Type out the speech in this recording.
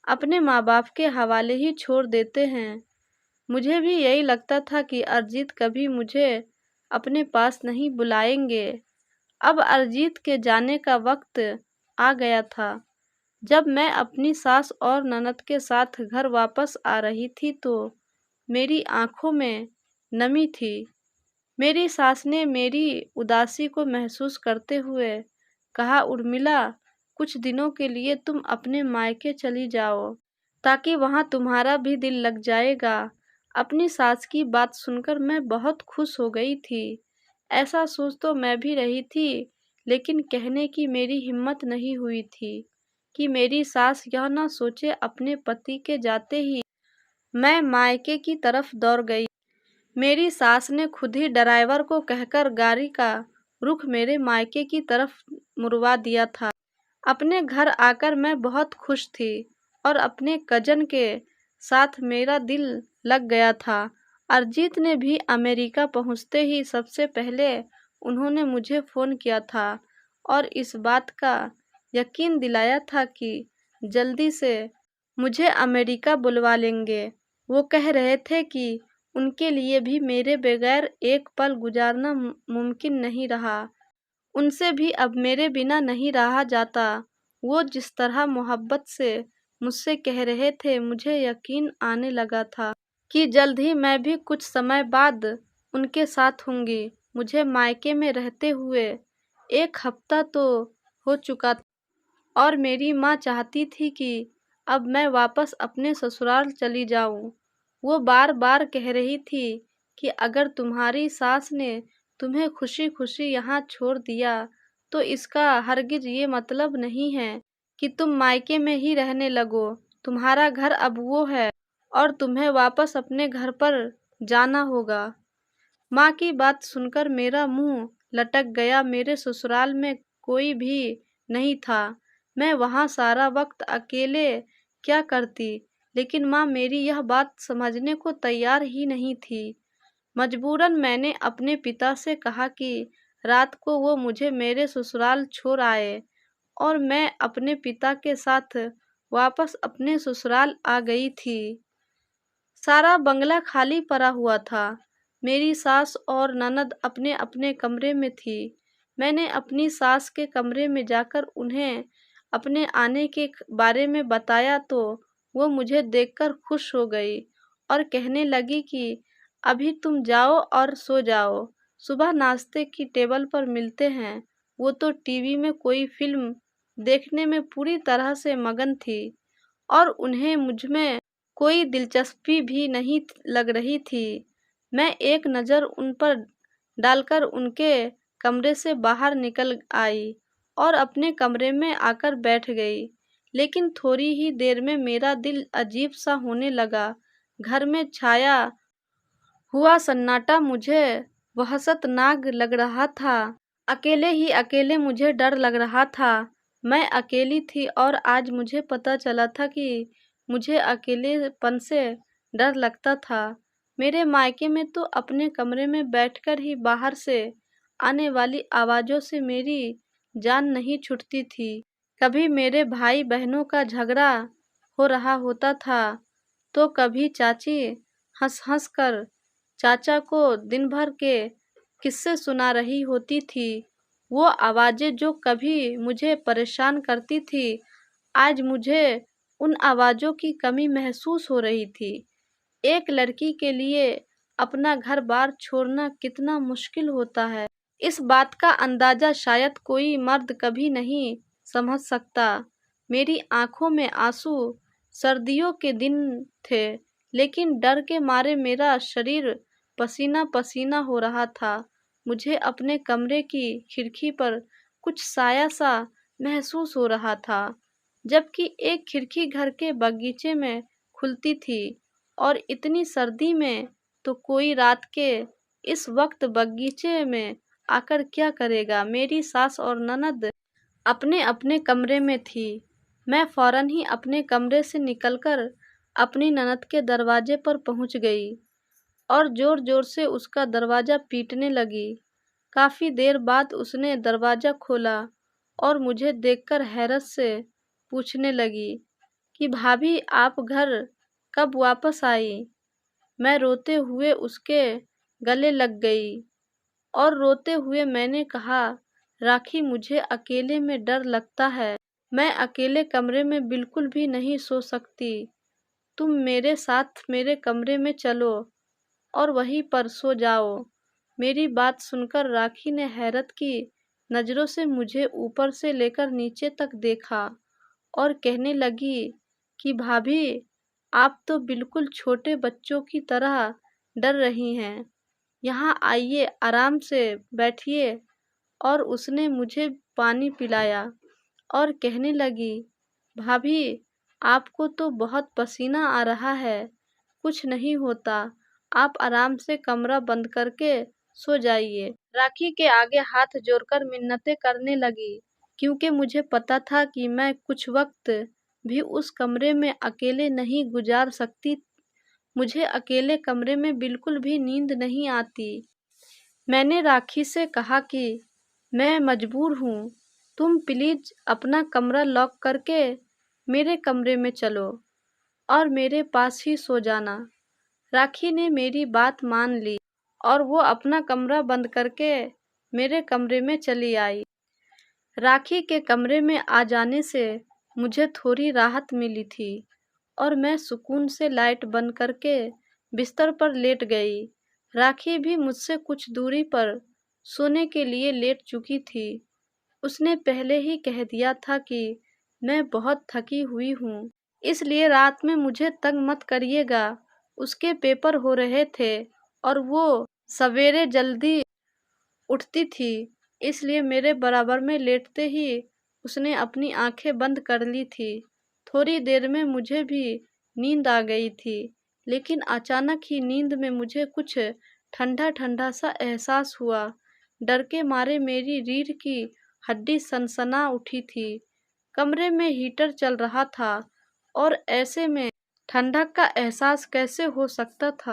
अपने माँ बाप के हवाले ही छोड़ देते हैं। मुझे भी यही लगता था कि अरिजीत कभी मुझे अपने पास नहीं बुलाएंगे। अब अरिजीत के जाने का वक्त आ गया था। जब मैं अपनी सास और ननद के साथ घर वापस आ रही थी तो मेरी आंखों में नमी थी। मेरी सास ने मेरी उदासी को महसूस करते हुए कहा, उर्मिला, कुछ दिनों के लिए तुम अपने मायके चली जाओ, ताकि वहाँ तुम्हारा भी दिल लग जाएगा। अपनी सास की बात सुनकर मैं बहुत खुश हो गई थी। ऐसा सोच तो मैं भी रही थी, लेकिन कहने की मेरी हिम्मत नहीं हुई थी कि मेरी सास यह न सोचे। अपने पति के जाते ही मैं मायके की तरफ दौड़ गई। मेरी सास ने खुद ही ड्राइवर को कहकर गाड़ी का रुख मेरे मायके की तरफ मुड़वा दिया था। अपने घर आकर मैं बहुत खुश थी और अपने कजन के साथ मेरा दिल लग गया था। अरिजीत ने भी अमेरिका पहुंचते ही सबसे पहले उन्होंने मुझे फ़ोन किया था और इस बात का यकीन दिलाया था कि जल्दी से मुझे अमेरिका बुलवा लेंगे। वो कह रहे थे कि उनके लिए भी मेरे बगैर एक पल गुजारना मुमकिन नहीं रहा। उनसे भी अब मेरे बिना नहीं रहा जाता। वो जिस तरह मोहब्बत से मुझसे कह रहे थे, मुझे यकीन आने लगा था कि जल्द ही मैं भी कुछ समय बाद उनके साथ होंगी। मुझे मायके में रहते हुए 1 हफ्ता तो हो चुका था और मेरी माँ चाहती थी कि अब मैं वापस अपने ससुराल चली जाऊं। वो बार बार कह रही थी कि अगर तुम्हारी सास ने तुम्हें खुशी खुशी यहाँ छोड़ दिया तो इसका हरगिज ये मतलब नहीं है कि तुम मायके में ही रहने लगो। तुम्हारा घर अब वो है और तुम्हें वापस अपने घर पर जाना होगा। माँ की बात सुनकर मेरा मुंह लटक गया। मेरे ससुराल में कोई भी नहीं था। मैं वहाँ सारा वक्त अकेले क्या करती, लेकिन माँ मेरी यह बात समझने को तैयार ही नहीं थी। मजबूरन मैंने अपने पिता से कहा कि रात को वो मुझे मेरे ससुराल छोड़ आए और मैं अपने पिता के साथ वापस अपने ससुराल आ गई थी। सारा बंगला खाली पड़ा हुआ था। मेरी सास और ननद अपने अपने कमरे में थी। मैंने अपनी सास के कमरे में जाकर उन्हें अपने आने के बारे में बताया तो वो मुझे देखकर खुश हो गई और कहने लगी कि अभी तुम जाओ और सो जाओ, सुबह नाश्ते की टेबल पर मिलते हैं। वो तो टीवी में कोई फिल्म देखने में पूरी तरह से मगन थी और उन्हें मुझमें कोई दिलचस्पी भी नहीं लग रही थी। मैं एक नज़र उन पर डालकर उनके कमरे से बाहर निकल आई और अपने कमरे में आकर बैठ गई। लेकिन थोड़ी ही देर में मेरा दिल अजीब सा होने लगा। घर में छाया हुआ सन्नाटा मुझे वहशतनाक लग रहा था। अकेले ही अकेले मुझे डर लग रहा था। मैं अकेली थी और आज मुझे पता चला था कि मुझे अकेलेपन से डर लगता था। मेरे मायके में तो अपने कमरे में बैठकर ही बाहर से आने वाली आवाज़ों से मेरी जान नहीं छूटती थी। कभी मेरे भाई बहनों का झगड़ा हो रहा होता था तो कभी चाची हंस हंस कर चाचा को दिन भर के किस्से सुना रही होती थी। वो आवाज़ें जो कभी मुझे परेशान करती थी, आज मुझे उन आवाज़ों की कमी महसूस हो रही थी। एक लड़की के लिए अपना घर-बार छोड़ना कितना मुश्किल होता है, इस बात का अंदाज़ा शायद कोई मर्द कभी नहीं समझ सकता। मेरी आंखों में आंसू। सर्दियों के दिन थे, लेकिन डर के मारे मेरा शरीर पसीना-पसीना हो रहा था। मुझे अपने कमरे की खिड़की पर कुछ साया सा महसूस हो रहा था, जबकि एक खिड़की घर के बगीचे में खुलती थी और इतनी सर्दी में तो कोई रात के इस वक्त बगीचे में आकर क्या करेगा। मेरी सास और ननद अपने अपने कमरे में थी। मैं फौरन ही अपने कमरे से निकलकर अपनी ननद के दरवाजे पर पहुंच गई और जोर जोर से उसका दरवाज़ा पीटने लगी। काफ़ी देर बाद उसने दरवाज़ा खोला और मुझे देखकर हैरत से पूछने लगी कि भाभी आप घर कब वापस आई। मैं रोते हुए उसके गले लग गई और रोते हुए मैंने कहा, राखी मुझे अकेले में डर लगता है। मैं अकेले कमरे में बिल्कुल भी नहीं सो सकती। तुम मेरे साथ मेरे कमरे में चलो और वहीं पर सो जाओ। मेरी बात सुनकर राखी ने हैरत की नज़रों से मुझे ऊपर से लेकर नीचे तक देखा और कहने लगी कि भाभी आप तो बिल्कुल छोटे बच्चों की तरह डर रही हैं। यहाँ आइए, आराम से बैठिए। और उसने मुझे पानी पिलाया और कहने लगी, भाभी आपको तो बहुत पसीना आ रहा है, कुछ नहीं होता, आप आराम से कमरा बंद करके सो जाइए। राखी के आगे हाथ जोड़कर मिन्नतें करने लगी, क्योंकि मुझे पता था कि मैं कुछ वक्त भी उस कमरे में अकेले नहीं गुजार सकती। मुझे अकेले कमरे में बिल्कुल भी नींद नहीं आती। मैंने राखी से कहा कि मैं मजबूर हूँ, तुम प्लीज अपना कमरा लॉक करके मेरे कमरे में चलो और मेरे पास ही सो जाना। राखी ने मेरी बात मान ली और वो अपना कमरा बंद करके मेरे कमरे में चली आई। राखी के कमरे में आ जाने से मुझे थोड़ी राहत मिली थी और मैं सुकून से लाइट बंद करके बिस्तर पर लेट गई। राखी भी मुझसे कुछ दूरी पर सोने के लिए लेट चुकी थी। उसने पहले ही कह दिया था कि मैं बहुत थकी हुई हूँ, इसलिए रात में मुझे तंग मत करिएगा। उसके पेपर हो रहे थे और वो सवेरे जल्दी उठती थी, इसलिए मेरे बराबर में लेटते ही उसने अपनी आंखें बंद कर ली थी। थोड़ी देर में मुझे भी नींद आ गई थी, लेकिन अचानक ही नींद में मुझे कुछ ठंडा ठंडा सा एहसास हुआ। डर के मारे मेरी रीढ़ की हड्डी सनसना उठी थी। कमरे में हीटर चल रहा था और ऐसे में ठंडक का एहसास कैसे हो सकता था।